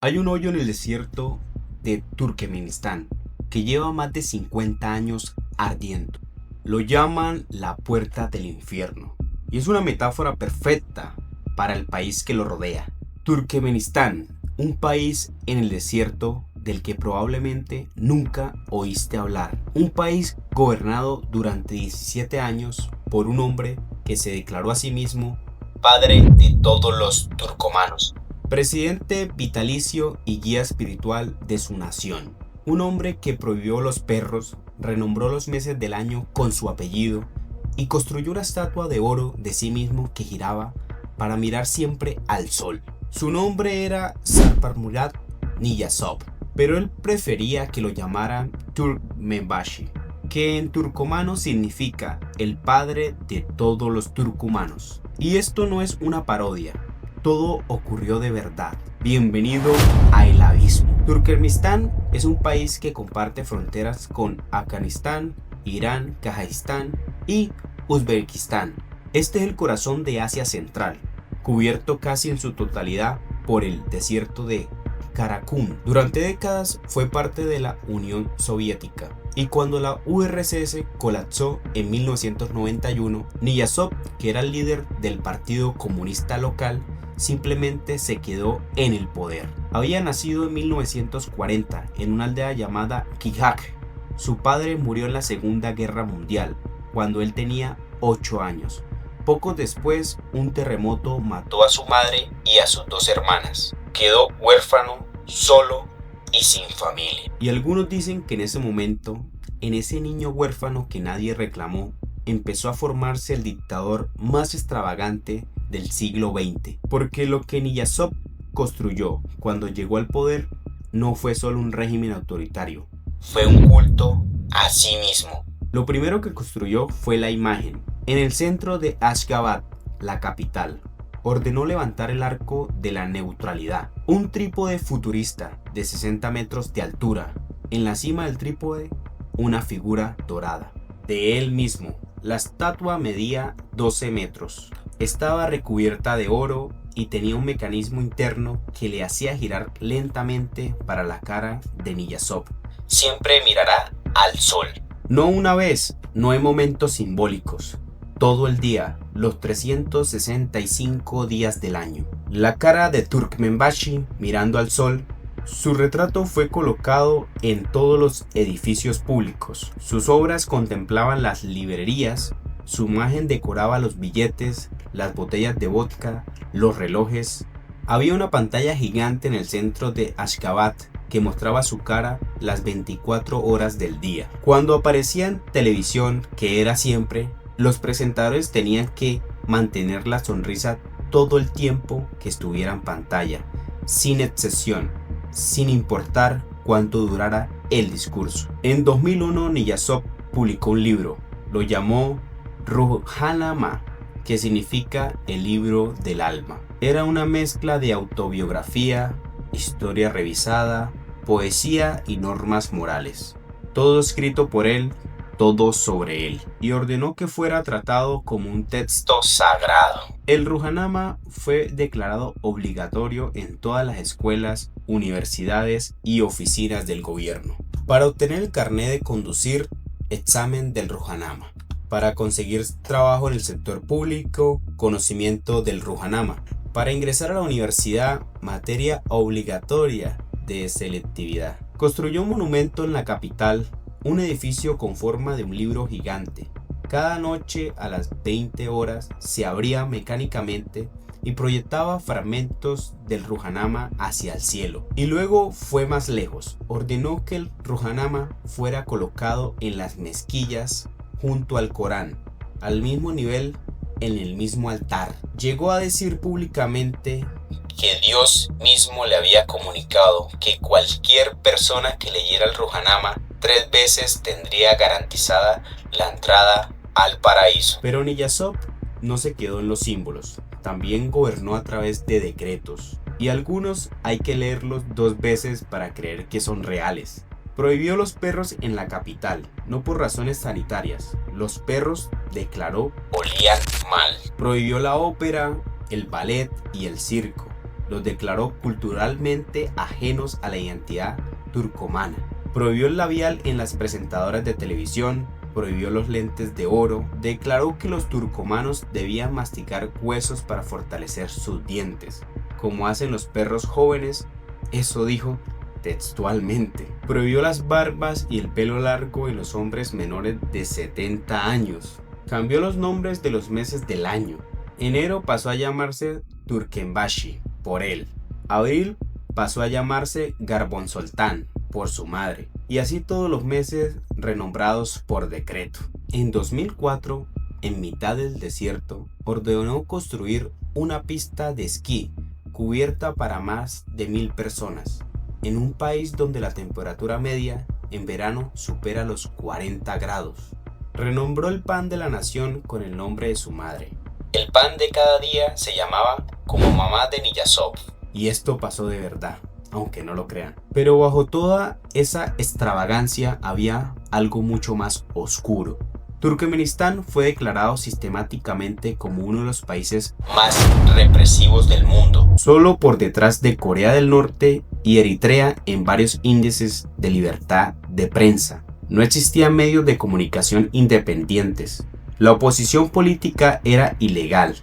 Hay un hoyo en el desierto de Turkmenistán que lleva más de 50 años ardiendo. Lo llaman la puerta del infierno y es una metáfora perfecta para el país que lo rodea. Turkmenistán, un país en el desierto del que probablemente nunca oíste hablar. Un país gobernado durante 17 años por un hombre que se declaró a sí mismo padre de todos los turcomanos, presidente vitalicio y guía espiritual de su nación. Un hombre que prohibió los perros, renombró los meses del año con su apellido y construyó una estatua de oro de sí mismo que giraba para mirar siempre al sol. Su nombre era Sarparmurat Niyazov, pero él prefería que lo llamaran Turkmenbashi, que en turcomano significa el padre de todos los turcomanos. Y esto no es una parodia, todo ocurrió de verdad. Bienvenido a El Abismo. Turkmenistán es un país que comparte fronteras con Afganistán, Irán, Kazajistán y Uzbekistán. Este es el corazón de Asia Central, cubierto casi en su totalidad por el desierto de Karakum. Durante décadas fue parte de la Unión Soviética y cuando la URSS colapsó en 1991, Niyazov, que era el líder del Partido Comunista local, simplemente se quedó en el poder. Había nacido en 1940 en una aldea llamada Kijak. Su padre murió en la Segunda Guerra Mundial cuando él tenía 8 años. Poco después, un terremoto mató a su madre y a sus 2 hermanas. Quedó huérfano, solo y sin familia. Y algunos dicen que en ese momento, en ese niño huérfano que nadie reclamó, empezó a formarse el dictador más extravagante del siglo XX. Porque lo que Niyazov construyó cuando llegó al poder no fue solo un régimen autoritario, fue un culto a sí mismo. Lo primero que construyó fue la imagen. En el centro de Ashgabat, la capital, ordenó levantar el arco de la neutralidad, un trípode futurista de 60 metros de altura. En la cima del trípode, una figura dorada de él mismo. La estatua medía 12 metros. Estaba recubierta de oro y tenía un mecanismo interno que le hacía girar lentamente para la cara de Niyazov. Siempre mirará al sol. No una vez, no en momentos simbólicos. Todo el día, los 365 días del año. La cara de Turkmenbashi mirando al sol. Su retrato fue colocado en todos los edificios públicos. Sus obras contemplaban las librerías. Su imagen decoraba los billetes, las botellas de vodka, los relojes. Había una pantalla gigante en el centro de Ashgabat que mostraba su cara las 24 horas del día. Cuando aparecía en televisión, que era siempre, los presentadores tenían que mantener la sonrisa todo el tiempo que estuviera en pantalla, sin excepción, sin importar cuánto durara el discurso. En 2001, Niyazov publicó un libro, lo llamó Ruhnama, que significa el libro del alma. Era una mezcla de autobiografía, historia revisada, poesía y normas morales. Todo escrito por él, todo sobre él, y ordenó que fuera tratado como un texto sagrado. El Ruhnama fue declarado obligatorio en todas las escuelas, universidades y oficinas del gobierno. Para obtener el carnet de conducir, examen del Ruhnama. Para conseguir trabajo en el sector público, conocimiento del Ruhnama. Para ingresar a la universidad, materia obligatoria de selectividad. Construyó un monumento en la capital, un edificio con forma de un libro gigante. Cada noche a las 20 horas se abría mecánicamente y proyectaba fragmentos del Ruhnama hacia el cielo. Y luego fue más lejos. Ordenó que el Ruhnama fuera colocado en las mezquillas junto al Corán, al mismo nivel, en el mismo altar. Llegó a decir públicamente que Dios mismo le había comunicado que cualquier persona que leyera el Ruhnama 3 veces tendría garantizada la entrada al paraíso. Pero Niyazov no se quedó en los símbolos, también gobernó a través de decretos, y algunos hay que leerlos 2 veces para creer que son reales. Prohibió los perros en la capital, no por razones sanitarias. Los perros, declaró, olían mal. Prohibió la ópera, el ballet y el circo. los declaró culturalmente ajenos a la identidad turcomana. Prohibió el labial en las presentadoras de televisión, prohibió los lentes de oro, declaró que los turcomanos debían masticar huesos para fortalecer sus dientes, como hacen los perros jóvenes, eso dijo textualmente. Prohibió las barbas y el pelo largo en los hombres menores de 70 años. Cambió los nombres de los meses del año. Enero pasó a llamarse Turkenbashi, por él. Abril pasó a llamarse Garbonsoltán, por su madre. Y así todos los meses renombrados por decreto. En 2004, en mitad del desierto, ordenó construir una pista de esquí cubierta para más de 1000 personas, en un país donde la temperatura media en verano supera los 40 grados. Renombró el pan de la nación con el nombre de su madre. El pan de cada día se llamaba como mamá de Niyazov. Y esto pasó de verdad, aunque no lo crean. Pero bajo toda esa extravagancia había algo mucho más oscuro. Turkmenistán fue declarado sistemáticamente como uno de los países más represivos del mundo, solo por detrás de Corea del Norte y Eritrea en varios índices de libertad de prensa. No existían medios de comunicación independientes. La oposición política era ilegal.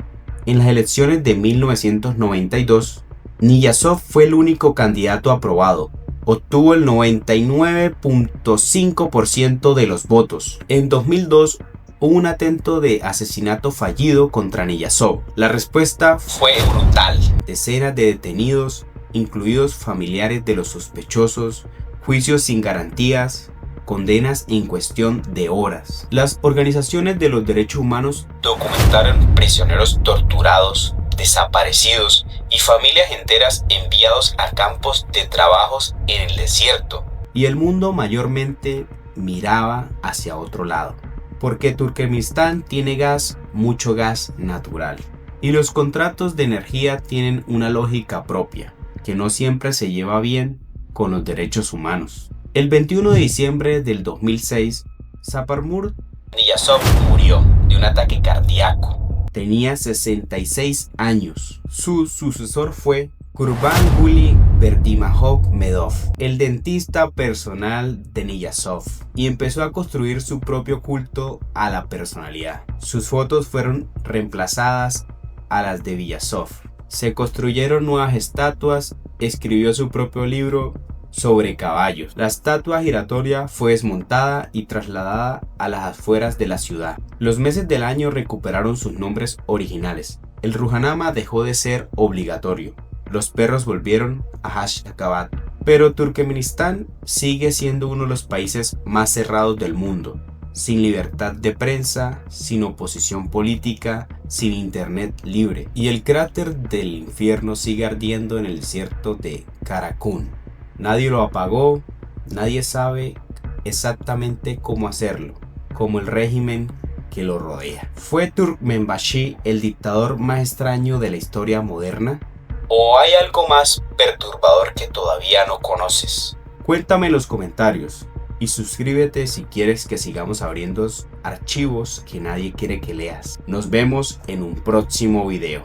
En las elecciones de 1992, Niyazov fue el único candidato aprobado. Obtuvo el 99.5% de los votos. En 2002 hubo un atento de asesinato fallido contra Niyazov. La respuesta fue brutal. Decenas de detenidos, incluidos familiares de los sospechosos, juicios sin garantías, condenas en cuestión de horas. Las organizaciones de los derechos humanos documentaron prisioneros torturados, desaparecidos y familias enteras enviados a campos de trabajos en el desierto. Y el mundo mayormente miraba hacia otro lado, porque Turkmenistán tiene gas, mucho gas natural. Y los contratos de energía tienen una lógica propia, que no siempre se lleva bien con los derechos humanos. El 21 de diciembre del 2006, Saparmurat Niyazov murió de un ataque cardíaco. Tenía 66 años. Su sucesor fue Kurbanguly Berdimuhamedov, el dentista personal de Niyazov, y empezó a construir su propio culto a la personalidad. Sus fotos fueron reemplazadas a las de Niyazov. Se construyeron nuevas estatuas, escribió su propio libro sobre caballos. La estatua giratoria fue desmontada y trasladada a las afueras de la ciudad. Los meses del año recuperaron sus nombres originales. El Rujanama dejó de ser obligatorio. Los perros volvieron a Ashgabat. Pero Turkmenistán sigue siendo uno de los países más cerrados del mundo, sin libertad de prensa, sin oposición política, sin internet libre. Y el cráter del infierno sigue ardiendo en el desierto de Karakún. Nadie lo apagó, nadie sabe exactamente cómo hacerlo, como el régimen que lo rodea. ¿Fue Turkmenbashi el dictador más extraño de la historia moderna? ¿O hay algo más perturbador que todavía no conoces? Cuéntame en los comentarios y suscríbete si quieres que sigamos abriendo archivos que nadie quiere que leas. Nos vemos en un próximo video.